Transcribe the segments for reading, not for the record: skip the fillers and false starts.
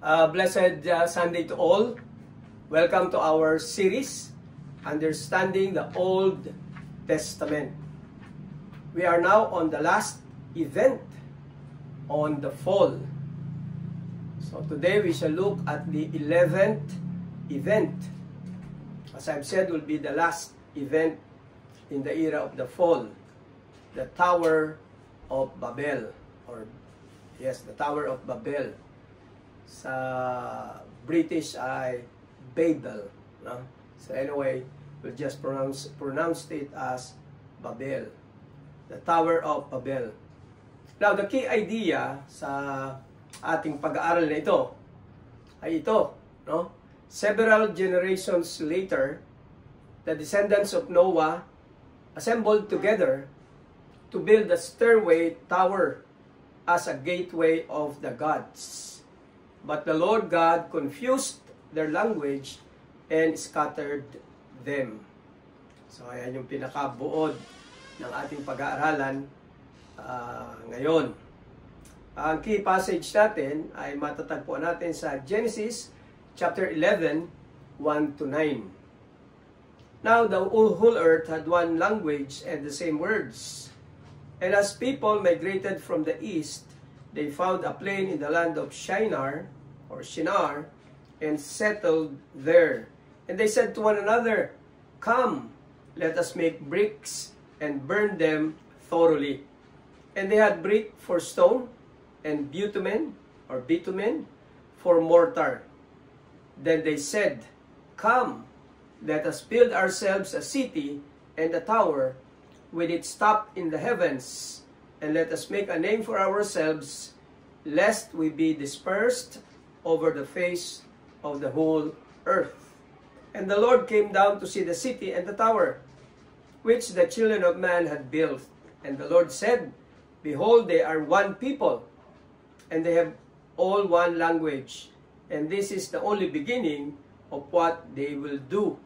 Blessed Sunday to all. Welcome to our series, Understanding the Old Testament. We are now on the last event on the fall. So today we shall look at the 11th event. As I've said, will be the last event in the era of the fall. The Tower of Babel. The Tower of Babel. Sa British ay Babel, no? So anyway, we'll just pronounce it as Babel, the Tower of Babel. Now, the key idea sa ating pag-aaral na ito ay ito, no? Several generations later, the descendants of Noah assembled together to build a stairway tower as a gateway of the gods. But the Lord God confused their language and scattered them. So, ayan yung pinakabuod ng ating pag-aaralan ngayon. Ang key passage natin ay matatagpuan natin sa Genesis chapter 11, 1 to 9. Now, the whole earth had one language and the same words. And as people migrated from the east, they found a plain in the land of Shinar, and settled there. And they said to one another, "Come, let us make bricks and burn them thoroughly." And they had brick for stone, and bitumen for mortar. Then they said, "Come, let us build ourselves a city and a tower with its top in the heavens, and let us make a name for ourselves, lest we be dispersed over the face of the whole earth." And the Lord came down to see the city and the tower, which the children of man had built. And the Lord said, "Behold, they are one people, and they have all one language. And this is the only beginning of what they will do.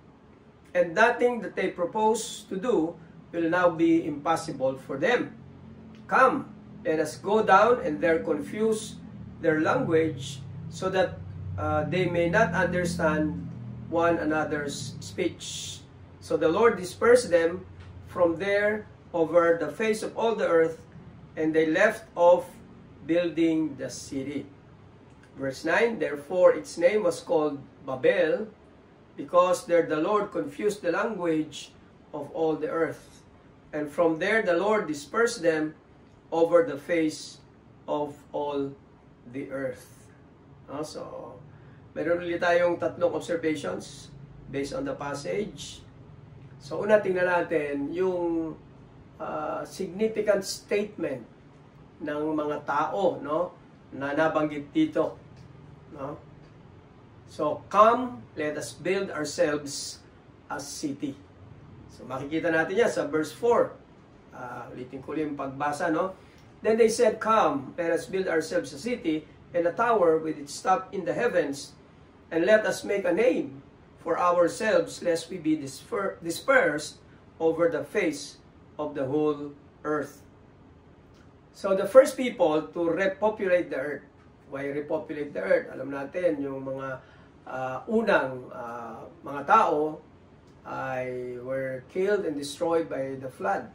And nothing that they propose to do will now be impossible for them. Come, let us go down and there confuse their language, so that they may not understand one another's speech." So the Lord dispersed them from there over the face of all the earth, and they left off building the city. Verse 9, "Therefore its name was called Babel, because there the Lord confused the language of all the earth. And from there the Lord dispersed them over the face of all the earth." So, meron ulit tayong tatlong observations based on the passage. So, una tingnan natin yung significant statement ng mga tao, no, na nabanggit dito, no? So, "Come, let us build ourselves a city." So, makikita natin yan sa verse 4. Ulitin ko yung pagbasa, no? "Then they said, 'Come, let us build ourselves a city and a tower with its top in the heavens, and let us make a name for ourselves, lest we be dispersed over the face of the whole earth." So the first people to repopulate the earth. Why repopulate the earth? Alam natin, yung mga unang mga tao ay were killed and destroyed by the flood.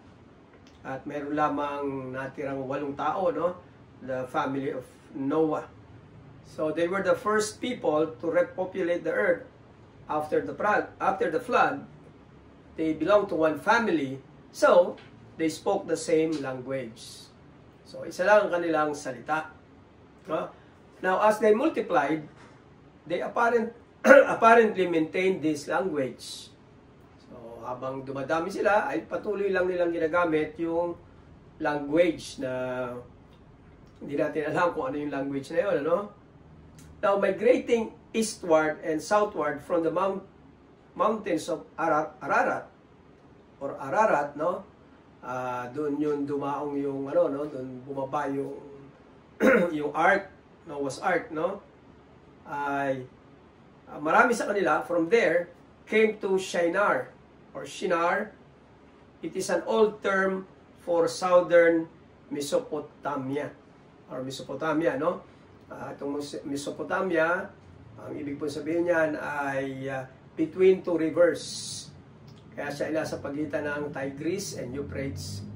At meron lamang natirang 8 tao, no? The family of Noah. So they were the first people to repopulate the earth after the flood. They belonged to one family, so they spoke the same language. So isa lang ang kanilang salita. No? Now as they multiplied, they apparently maintained this language. So habang dumadami sila, ay patuloy lang nilang ginagamit yung language na hindi natin alam kung ano yung language na yun, ano? Now, migrating eastward and southward from the mountains of Ararat, no? Doon yun dumaong yung, ano, no? Doon bumaba yung, yung Ark, Noah's Ark, no? Ay, marami sa kanila, from there, came to Shinar. It is an old term for southern Mesopotamia, no? Itong Mesopotamia, ang ibig po sabihin niyan ay between two rivers. Kaya siya nasa pagitan ng Tigris and Euphrates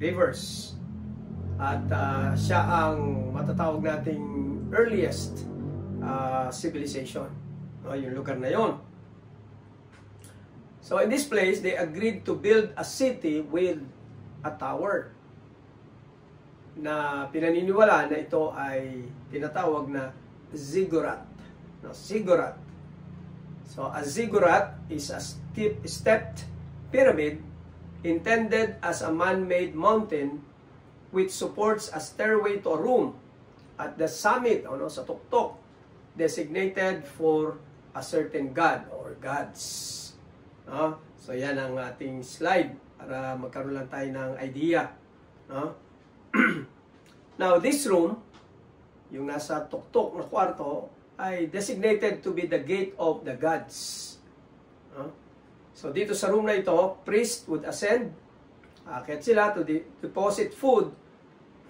rivers. At siya ang matatawag nating earliest civilization. Yung lugar na yon. So in this place, they agreed to build a city with a tower na pinaniniwala na ito ay tinatawag na ziggurat. Ziggurat. So a ziggurat is a stepped pyramid intended as a man-made mountain which supports a stairway to a room at the summit, sa tuktok, designated for a certain god or gods. So yan ang ating slide para magkaroon lang tayo ng idea. Now this room, yung nasa tuktok na kwarto, ay designated to be the gate of the gods. So dito sa room na ito, priest would ascend, akit sila to deposit food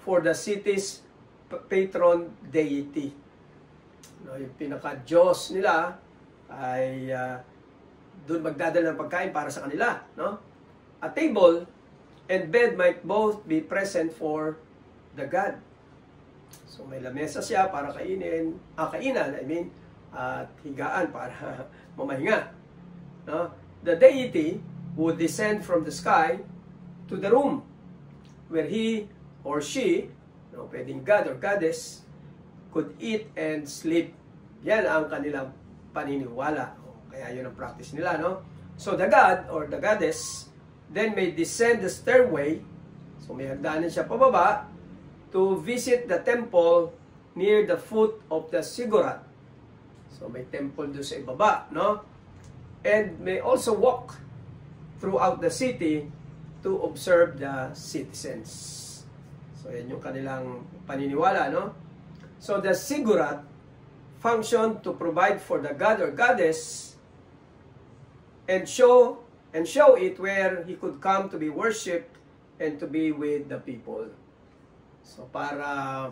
for the city's patron deity. Yung pinaka-Diyos nila ay doon magdadala ng pagkain para sa kanila. A table and bed might both be present for the god. So may lamesa siya para kainan, at higaan para mamahinga. The deity would descend from the sky to the room where he or she, pwedeng god or goddess, could eat and sleep. Yan ang kanilang paniniwala. Kaya yun ang practice nila, So the god or the goddess then may descend the stairway, so may hagdanan siya pababa, to visit the temple near the foot of the ziggurat. So may temple doon sa ibaba, And may also walk throughout the city to observe the citizens. So yan yung kanilang paniniwala, So the ziggurat functioned to provide for the god or goddess and show it where he could come to be worshipped and to be with the people. So para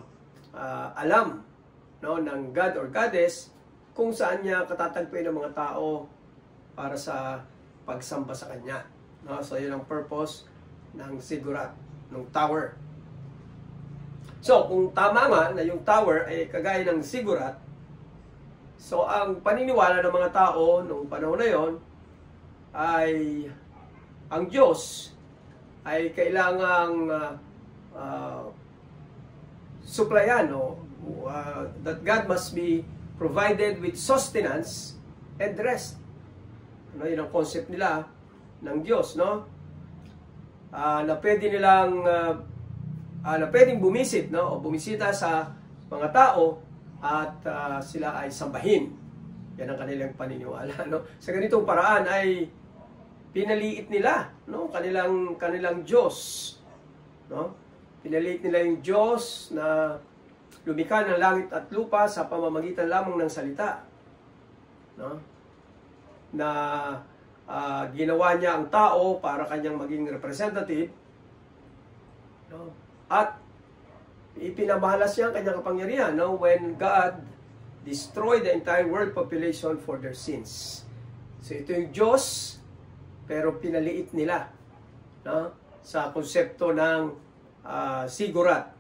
alam ng god or goddess kung saan niya katatagpuin ng mga tao para sa pagsamba sa kanya. So yun ang purpose ng ziggurat, ng tower. So kung tama nga na yung tower ay kagaya ng ziggurat, so ang paniniwala ng mga tao noong panahon na yon ay ang Diyos ay kailangang supplyan, that God must be provided with sustenance and rest. Yun ang concept nila ng Diyos, na pwede nilang na pwedeng bumisit, o bumisita sa mga tao at sila ay sambahin. Yan ang kanilang paniniwala, Sa ganitong paraan ay pinaliit nila, kanilang Diyos, Pinaliit nila yung Diyos na lumikha ng langit at lupa sa pamamagitan lamang ng salita, na ginawa niya ang tao para kanyang maging representative, at ipinamahalas niya ang kanyang kapangyarihan, when God destroyed the entire world population for their sins. So ito yung Diyos, pero pinaliit nila sa konsepto ng ziggurat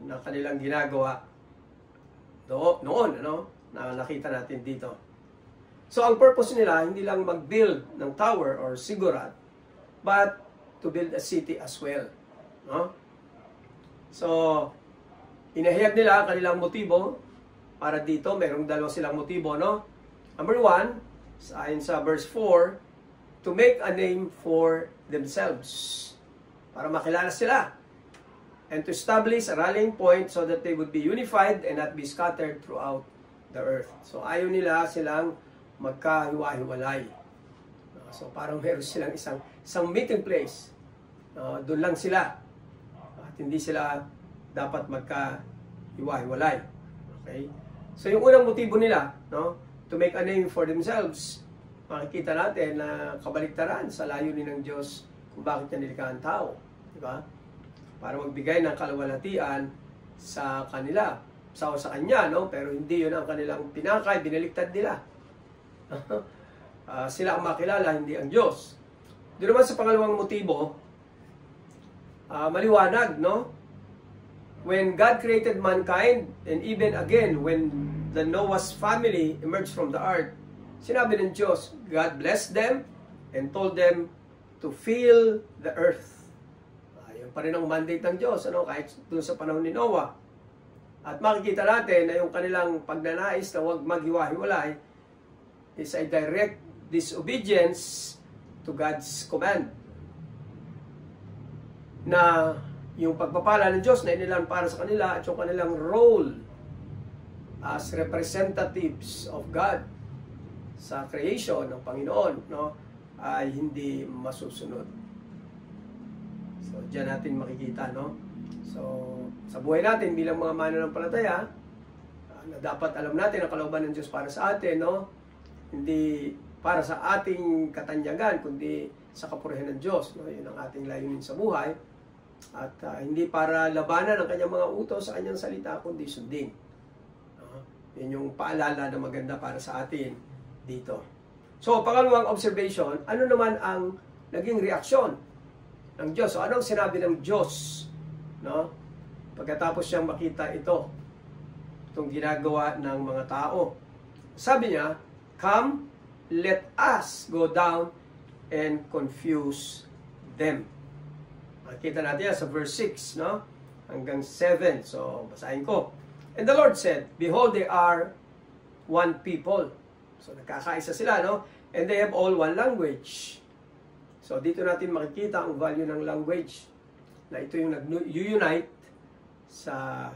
na kanilang ginagawa noon, na nakita natin dito. So ang purpose nila, hindi lang mag-build ng tower or ziggurat, but to build a city as well. So, inahayag nila ang kanilang motibo para dito. Merong dalawa silang motibo, Number 1, ayon sa verse 4, to make a name for themselves. Para makilala sila. And to establish a rallying point so that they would be unified and not be scattered throughout the earth. So, ayaw nila silang magkahiwa-hiwalay. So, parang meron silang isang meeting place. Doon lang sila. At hindi sila dapat magkahiwa-hiwalay. Okay? So, yung unang motibo nila, to make a name for themselves, makikita natin na kabaliktaran sa layunin ng Diyos kung bakit niya nilikha ang tao. Diba? Para magbigay ng kaluwalhatian sa kanila, sawa sa Kanya, no? Pero hindi yun ang kanilang pinakay, binaliktad nila. Sila ang makilala, hindi ang Diyos. Doon naman sa pangalawang motibo, maliwanag, no? When God created mankind, and even again, when the Noah's family emerged from the ark, sinabi ng Diyos, God blessed them and told them to fill the earth. Yun pa rin ang mandate ng Diyos, ano? Kahit doon sa panahon ni Noah. At makikita natin na yung kanilang pagnanais na huwag maghiwa-hiwalay is a direct disobedience to God's command. Na yung pagpapala ng Diyos na inilan para sa kanila at yung kanilang role as representatives of God sa creation ng Panginoon, no, ay hindi masusunod. So, diyan natin makikita, no? So, sa buhay natin bilang mga mananampalataya, na dapat alam natin ang kalooban ng Diyos para sa atin, no? Hindi para sa ating katanyagan, kundi sa kapurihan ng Diyos, no? Yun ang ating layunin sa buhay. At hindi para labanan ang kanyang mga utos sa kanyang salita, kundi sundin. Yun yung paalala na maganda para sa atin dito. So, pangalawang observation, ano naman ang naging reaksyon ng Diyos? So, anong sinabi ng Diyos, no? Pagkatapos siyang makita itong ginagawa ng mga tao? Sabi niya, "Come, let us go down and confuse them." Makita natin yan sa verse 6, no? Hanggang 7. So, basahin ko. "And the Lord said, Behold, they are one people." So, nagkakaisa sila, no? "And they have all one language." So, dito natin makikita ang value ng language. Na ito yung nag-unite sa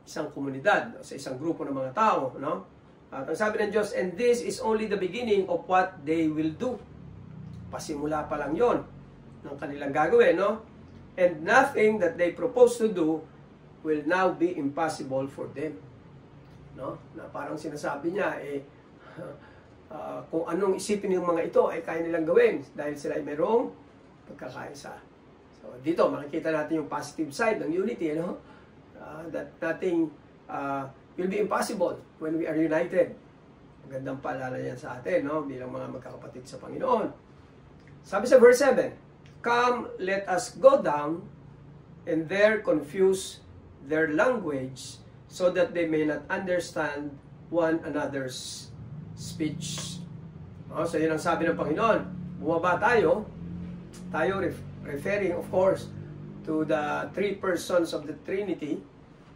isang komunidad, sa isang grupo ng mga tao, no? At ang sabi ng Diyos, "And this is only the beginning of what they will do." Pasimula pa lang yon ng kanilang gagawin, no? "And nothing that they propose to do will now be impossible for them." No? Na parang sinasabi niya, kung anong isipin ng mga ito ay kaya nilang gawin dahil sila ay mayroong pagkakaisa. So, dito makikita natin yung positive side ng unity, no? That nothing will be impossible when we are united. Magandang paalala yan sa atin, no? Bilang mga magkakapatid sa Panginoon. Sabi sa verse 7, "Come, let us go down and there confuse their language so that they may not understand one another's speech." So yun ang sabi ng Panginoon. Bumaba tayo referring of course to the three persons of the Trinity,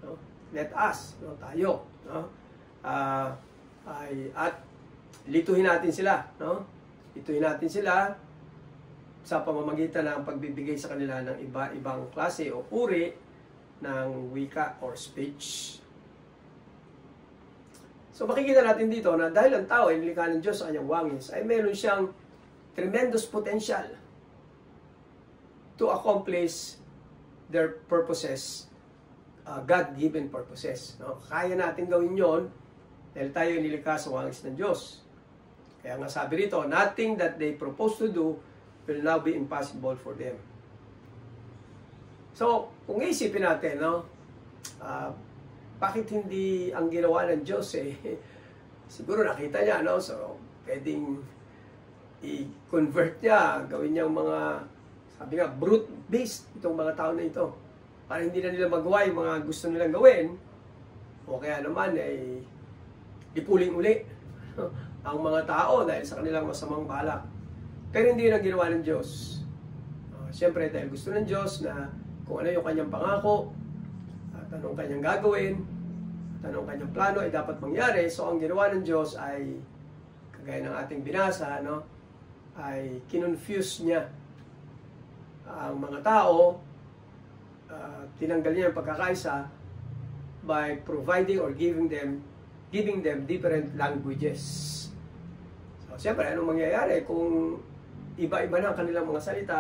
no? Let us, no? Tayo, no? At lituhin natin sila, no? Lituhin natin sila sa pamamagitan ng pagbibigay sa kanila ng iba-ibang klase o uri ng wika or speech. So makikita natin dito na dahil ang tao ay nilikha ng Diyos sa kanyang wangis, ay meron siyang tremendous potential to accomplish their purposes, God-given purposes. No? Kaya natin gawin yon dahil tayo ay nilikha sa wangis ng Diyos. Kaya nga sabi rito, "Nothing that they propose to do will now be impossible for them." So, kung isipin natin, no, bakit hindi ang ginawa ng Diyos, siguro nakita niya, no? So, pwedeng i-convert niya, gawin niyang mga, sabi nga, brute beast itong mga tao na ito. Para hindi na nila magawa yung mga gusto nilang gawin, o kaya naman ay ipuling uli ang mga tao dahil sa kanilang masamang balak. Pero hindi yun ang ginawa ng Diyos. Siyempre, dahil gusto ng Diyos na kung ano yung kanyang pangako, at anong kanyang gagawin, at anong kanyang plano ay dapat mangyari. So, ang ginawa ng Diyos ay, kagaya ng ating binasa, no, ay kinonfuse niya ang mga tao, tinanggal niya ang pagkakaisa by providing or giving them different languages. So, siyempre, anong mangyayari kung iba-iba na ang kanilang mga salita,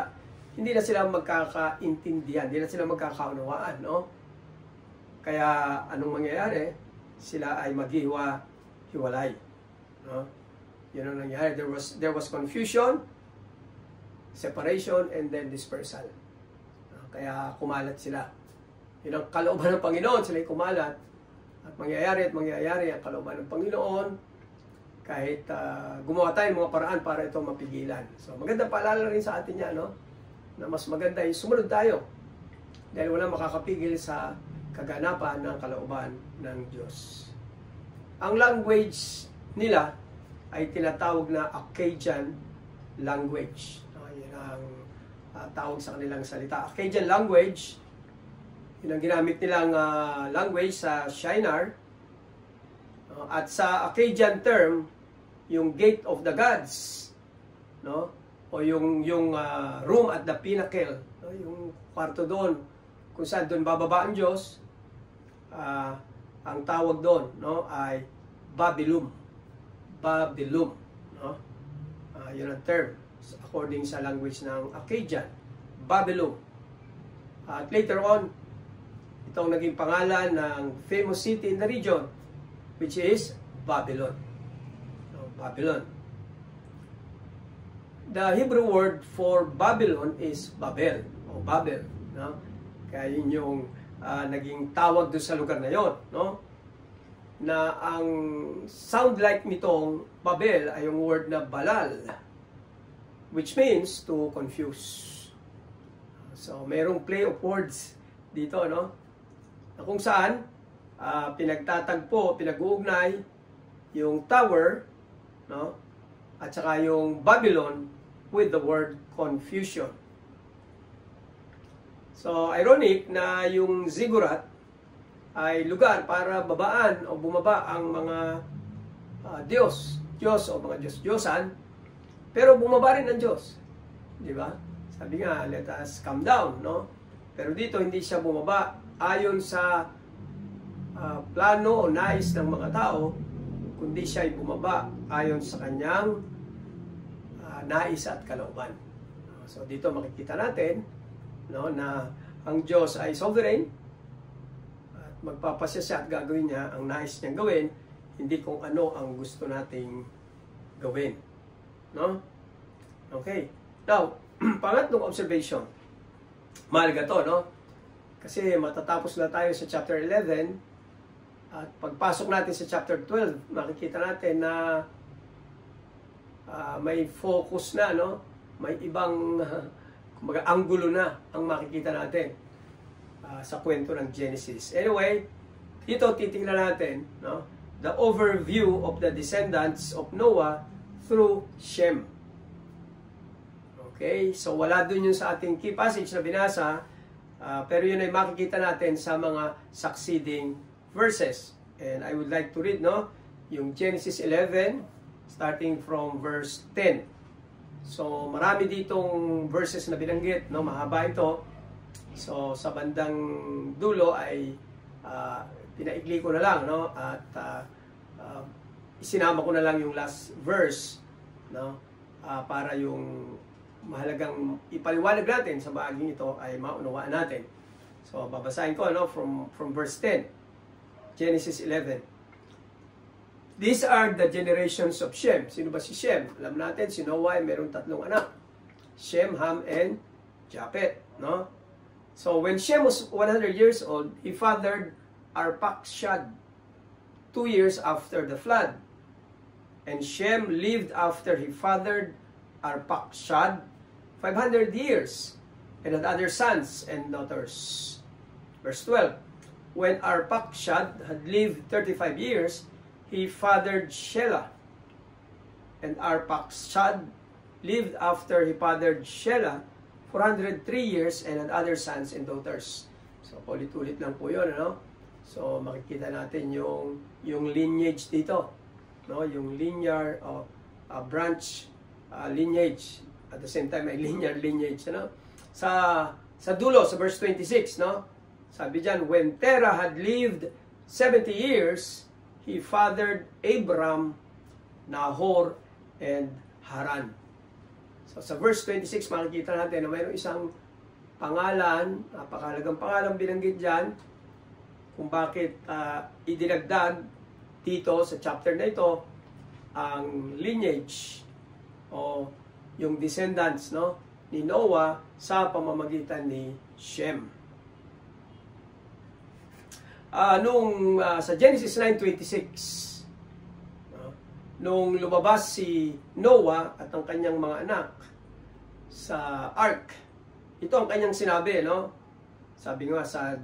hindi na sila magkakaintindihan, hindi na sila magkakaunawaan, no? Kaya, anong mangyayari? Sila ay maghiwa-hiwalay, no? Yun ang nangyayari. There was confusion, separation, and then dispersal. Kaya kumalat sila. Yun ang kalooban ng Panginoon, sila ay kumalat At mangyayari ang kalooban ng Panginoon kahit gumawa tayo ng mga paraan para ito mapigilan. So maganda paalala rin sa atin yan, no? Na mas maganda ay sumunod tayo dahil wala makakapigil sa kaganapan ng kalooban ng Diyos. Ang language nila ay tinatawag na Akkadian language. Yan ang tawag sa kanilang salita. Akkadian language, yun ang ginamit nilang language sa Shinar. At sa Akkadian term, yung Gate of the Gods, no? O yung room at the pinnacle, no? Yung kwarto doon kung saan doon bababa ang Diyos, ang tawag doon, no, ay Babylon. Babylon, no? Yun ang term according sa language ng Akkadian, Babylon. At later on, itong naging pangalan ng famous city in the region, which is Babylon. Babylon. The Hebrew word for Babylon is Babel o Babel, no? Kaya yun yung naging tawag doon sa lugar na yon, no? Na ang sound like nitong Babel ay yung word na Balal, which means to confuse. So mayroong play of words dito, no? Na kung saan pinagtatagpo, pinag-uugnay yung tower, no? At saka yung Babylon with the word confusion. So, ironic na yung ziggurat ay lugar para babaan o bumaba ang mga Diyos o mga Diyos-Diyosan, pero bumaba rin ang Diyos. Di ba? Sabi nga, let us come down, no? Pero dito hindi siya bumaba ayon sa plano o nais ng mga tao, kundi siya ay bumaba ayon sa kanyang nais at kalooban. So dito makikita natin, no, na ang Diyos ay sovereign at magpapasya siya at gagawin niya ang nais niyang gawin, hindi kung ano ang gusto nating gawin. No? Okay. Now, pangatlong observation. Mahalaga to, no? Kasi matatapos na tayo sa chapter 11 at pagpasok natin sa chapter 12, makikita natin na may focus na, no? May ibang kumbaga anggulo na ang makikita natin sa kwento ng Genesis. Anyway, dito titingnan natin, no, the overview of the descendants of Noah through Shem. Okay, so wala dun yun sa ating key passage na binasa, pero yun ay makikita natin sa mga succeeding verses. And I would like to read, no, yung Genesis 11 starting from verse 10. So marami ditong verses na binanggit, no, mahaba ito. So sa bandang dulo ay pinaikli ko na lang, no, at isinama ko na lang yung last verse, no, para yung mahalagang ipaliwanag natin sa bahaging ito ay maunawaan natin. So babasahin ko, no, from verse 10. Genesis 11. These are the generations of Shem. Sino ba si Shem? Alam natin, si Noah ay merong tatlong anak. Shem, Ham, and Japhet. No? So, when Shem was 100 years old, he fathered Arpachshad 2 years after the flood. And Shem lived after he fathered Arpachshad 500 years and had other sons and daughters. Verse 12. When Arpachshad had lived 35 years, he fathered Shelah. And Arpachshad lived after he fathered Shelah 403 years and had other sons and daughters. So, ulit-ulit lang po yun, ano? So, makikita natin yung lineage dito. No? Yung linear branch lineage. At the same time, ay linear lineage. Ano? Sa dulo, sa verse 26, no? Sabi dyan, when Terah had lived 70 years, he fathered Abram, Nahor, and Haran. So sa verse 26, makikita natin na mayroong isang pangalan, napakahalagang pangalan binanggit dyan, kung bakit idinagdag dito sa chapter na ito, ang lineage o yung descendants, no, ni Noah sa pamamagitan ni Shem. Sa Genesis 9:26, nung lumabas si Noah at ang kanyang mga anak sa ark, ito ang kanyang sinabi, no? Sabi nga sa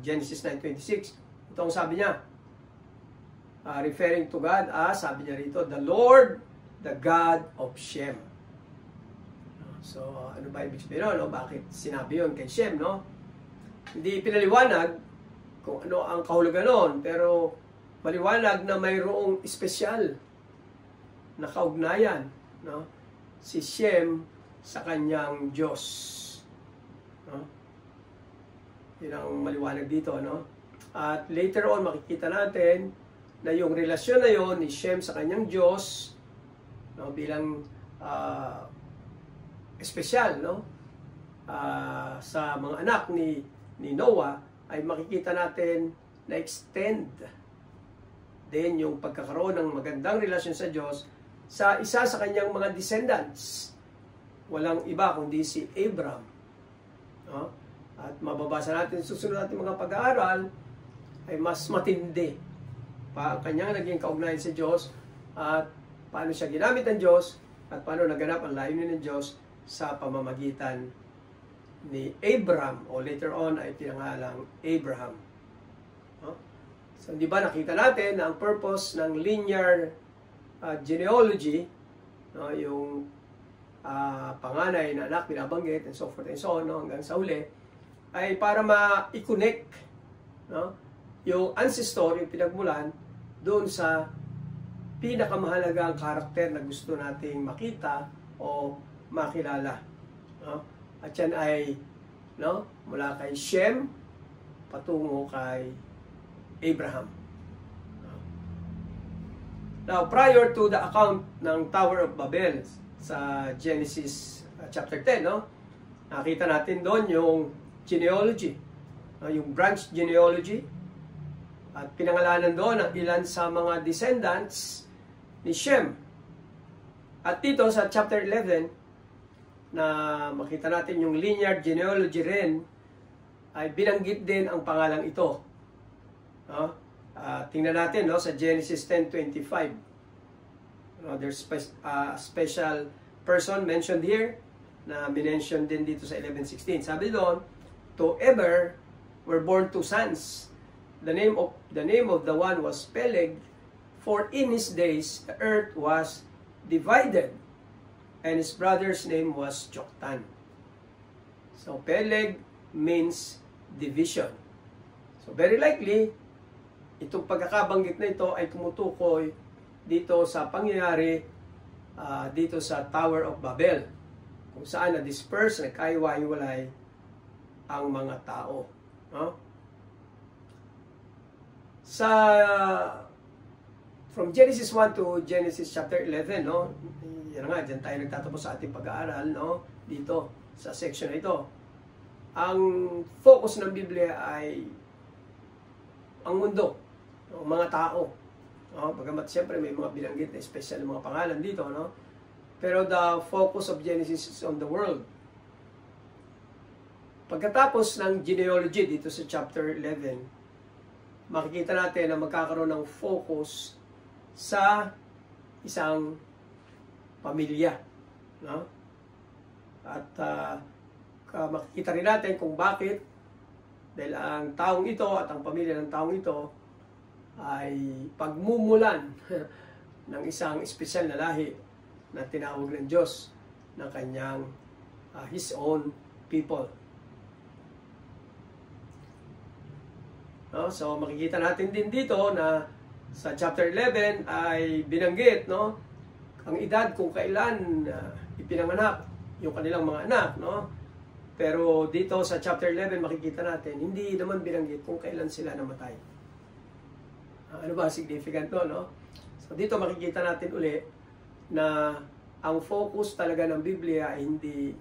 Genesis 9:26, ito ang sabi niya, referring to God, sabi niya rito, the Lord, the God of Shem. So, ano ba ibig sabihin, no? Bakit sinabi yun kay Shem, no? Hindi pinaliwanag kung ano ang kahulugan nun, pero maliwanag na mayroong espesyal na kaugnayan, no? Si Shem sa kanyang Diyos. No? Yun ang maliwanag dito, no? At later on, makikita natin na yung relasyon na yon ni Shem sa kanyang Diyos, no, bilang espesyal, no, sa mga anak ni Noah, ay makikita natin na extend din yung pagkakaroon ng magandang relasyon sa Diyos sa isa sa kanyang mga descendants. Walang iba kundi si Abraham. No? At mababasa natin susunod natin mga pag-aaral, ay mas matindi pa ang kanyang naging kaugnayan sa Diyos at paano siya ginamit ng Diyos at paano naganap ang layunin ng Diyos sa pamamagitan ni Abraham, o later on ay pinangalang Abraham. No? So, di ba nakita natin na ang purpose ng linear genealogy, no, yung panganay na anak binabanggit and so forth and so on, no, hanggang sa uli, ay para ma-connect, no, yung ancestor, yung pinagmulan, doon sa pinakamahalagang karakter na gusto nating makita o makilala. No? At yan ay, no, mula kay Shem patungo kay Abraham. Now, prior to the account ng Tower of Babel sa Genesis chapter 10, no, nakita natin doon yung genealogy, no, yung branch genealogy, at pinangalanan doon ang ilan sa mga descendants ni Shem. At dito sa chapter 11, na makita natin yung linear genealogy rin, ay binanggit din ang pangalang ito. No? Tingnan natin, no, sa Genesis 10:25. No, there's a special person mentioned here na minention din dito sa 11:16. Sabi doon, to Eber were born two sons. The name of the one was Peleg, for in his days the earth was divided, and his brother's name was Joktan. So Peleg means division. So very likely, itong pagkakabanggit na ito ay tumutukoy dito sa pangyayari dito sa Tower of Babel, kung saan na-disperse, nagkaiwa-iwalay ang mga tao. No? From Genesis 1 to Genesis chapter 11, no? Yan nga, dyan tayo nagtatapos sa ating pag-aaral, no? Dito, sa section na ito. Ang focus ng Biblia ay ang mundo, ang mga tao. No? Bagamat siyempre may mga binanggit na special na mga pangalan dito, no? Pero the focus of Genesis is on the world. Pagkatapos ng genealogy dito sa chapter 11, makikita natin na magkakaroon ng focus sa isang pamilya. No? At makikita rin natin kung bakit, dahil ang taong ito at ang pamilya ng taong ito ay pagmumulan ng isang espesyal na lahi na tinawag ng Diyos ng kanyang His own people. No? So makikita natin din dito na sa chapter 11 ay binanggit, no, ang edad kung kailan ipinanganak yung kanilang mga anak, no? Pero dito sa chapter 11 makikita natin hindi naman binanggit kung kailan sila namatay. Ano ba significant to, no? So dito makikita natin uli na ang focus talaga ng Biblia ay hindi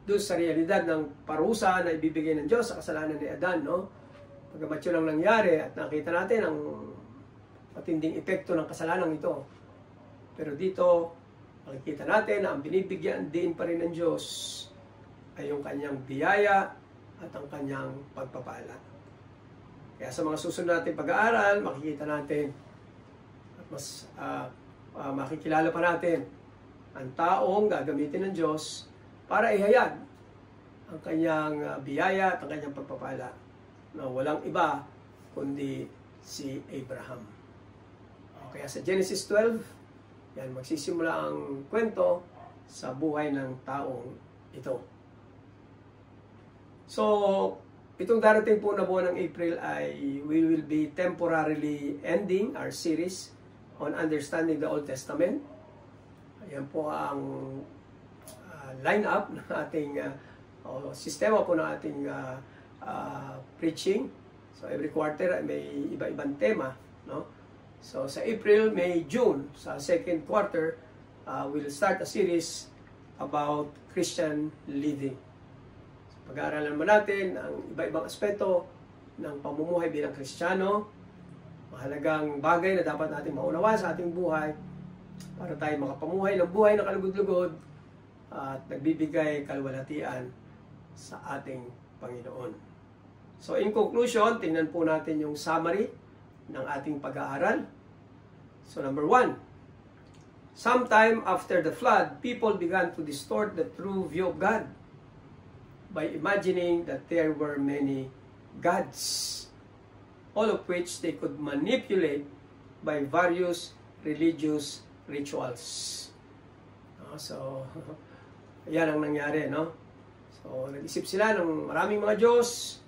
doon sa realidad ng parusa na ibibigay ng Diyos sa kasalanan ni Adan, no? Pagamat yun ang nangyari at nakita natin ang matinding epekto ng kasalanan ito. Pero dito, makikita natin na ang binibigyan din pa rin ng Diyos ay yung kanyang biyaya at ang kanyang pagpapala. Kaya sa mga susunod natin pag-aaral, makikita natin at mas makikilala pa natin ang taong gagamitin ng Diyos para ihayag ang kanyang biyaya at ang kanyang pagpapala na walang iba kundi si Abraham. Kaya sa Genesis 12, yan, magsisimula ang kwento sa buhay ng taong ito. So, itong darating po na buwan ng April ay we will be temporarily ending our series on understanding the Old Testament. Ayan po ang line-up ng ating sistema po ng ating preaching. So, every quarter ay may iba-ibang tema, no? So, sa April, May, June, sa second quarter, we'll start a series about Christian living. So, pag-aaralan naman natin ang iba-ibang aspeto ng pamumuhay bilang Kristiyano, mahalagang bagay na dapat natin maunawa sa ating buhay para tayo makapamuhay ng buhay na kalugod-lugod at nagbibigay kalwalhatian sa ating Panginoon. So, in conclusion, tingnan po natin yung summary ng ating pag-aaral. So, number 1, sometime after the flood, people began to distort the true view of God by imagining that there were many gods, all of which they could manipulate by various religious rituals. So, yan ang nangyari, no? So, nag-isip sila ng maraming mga Diyos,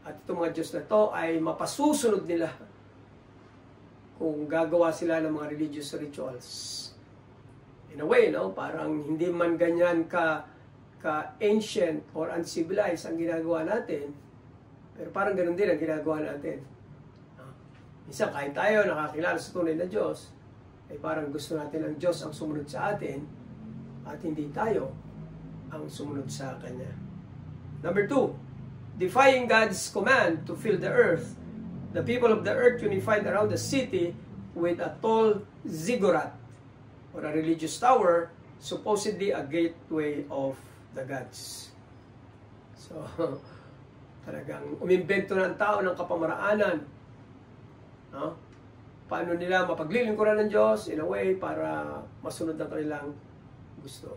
at itong mga Diyos na to ay mapasusunod nila kung gagawa sila ng mga religious rituals. In a way, no? Parang hindi man ganyan ka-ancient or uncivilized ang ginagawa natin, pero parang ganun din ang ginagawa natin. Minsan, kahit tayo nakakilala sa tunay na Diyos, ay parang gusto natin ang Diyos ang sumunod sa atin at hindi tayo ang sumunod sa Kanya. Number 2, defying God's command to fill the earth, the people of the earth unified around the city with a tall ziggurat, or a religious tower, supposedly a gateway of the gods. So, talagang umimbento ng tao ng kapamaraanan. No? Paano nila mapaglilingkuran ng Diyos in a way para masunod ang kanilang gusto.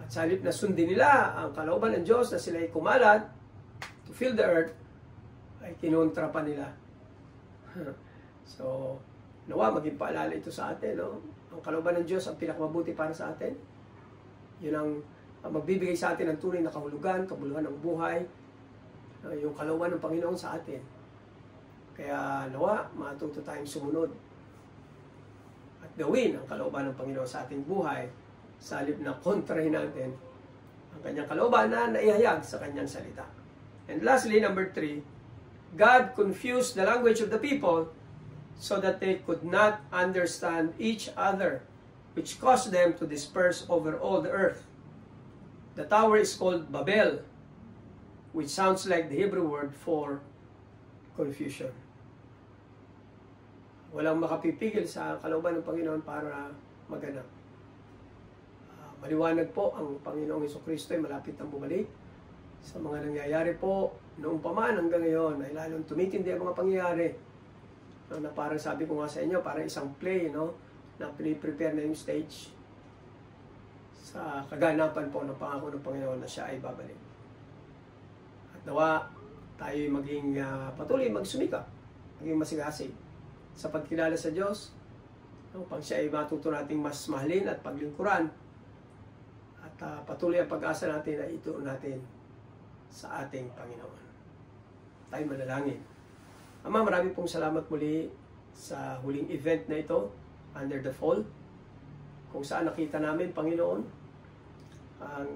At sa halip na sundin nila ang kalooban ng Diyos na sila ay kumalat to fill the earth, ay kinontra pa nila. So, nawa maging paalala ito sa atin. No? Ang kalooban ng Diyos ang pinakamabuti para sa atin. Yun ang magbibigay sa atin ng tunay na kahulugan, kabuluhan ng buhay, yung kalooban ng Panginoon sa atin. Kaya nawa, matuto tayong sumunod at gawin ang kalooban ng Panginoon sa ating buhay sa halip na kontrahin natin ang kanyang kalooban na naihayag sa kanyang salita. And lastly, number 3, God confused the language of the people so that they could not understand each other, which caused them to disperse over all the earth. The tower is called Babel, which sounds like the Hebrew word for confusion. Walang makapipigil sa kalooban ng Panginoon para maganap. Maliwanag po ang Panginoong Jesucristo ay malapit ang bumalik. Sa mga nangyayari po noong paman hanggang ngayon ay lalong tumitindi ang mga pangyayari. Na parang sabi ko nga sa inyo, parang isang play, no? Na piniprepare na yung stage sa kaganapan po ng pangako ng Panginoon na siya ay babalik. At nawa tayo maging patuloy magsumikap, maging masigasig sa pagkilala sa Diyos, upang siya ay matuto nating mas mahalin at paglingkuran, at patuloy ang pag-asa natin na ituon natin sa ating Panginoon. Tayo manalangin. Ama, marami pong salamat muli sa huling event na ito, Under the Fall, kung saan nakita namin, Panginoon, ang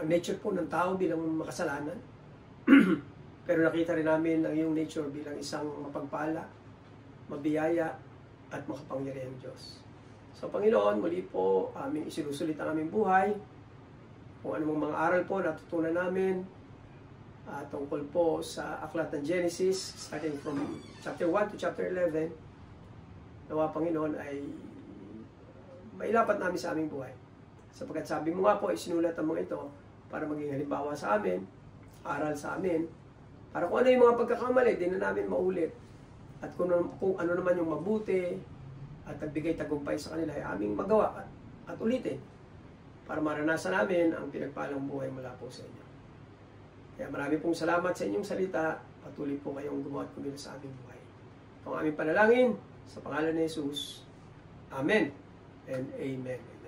nature po ng tao bilang makasalanan. Pero nakita rin namin ang iyong nature bilang isang mapagpala, mabiyaya, at makapangyarihang Diyos. So, Panginoon, muli po aming isinusulit ang aming buhay. Kung anumang mga aral po natutunan namin tungkol po sa aklat ng Genesis, starting from chapter 1 to chapter 11, nawa, Panginoon, ay mailapat namin sa aming buhay. Sapagkat sabi mo nga po, isinulat ang mga ito para maging halimbawa sa amin aral sa amin. Para kung ano yung mga pagkakamali, di na namin maulit. At kung ano naman yung mabuti at nagbigay tagumpay sa kanila, ay aming magawa at ulitin. Para maranasan namin ang pinagpalang buhay mula po sa inyo. Kaya marami pong salamat sa inyong salita. Patuloy po kayong gumawa at kumilos sa aming buhay. Ito ang aming panalangin sa pangalan ni Jesus. Amen and Amen.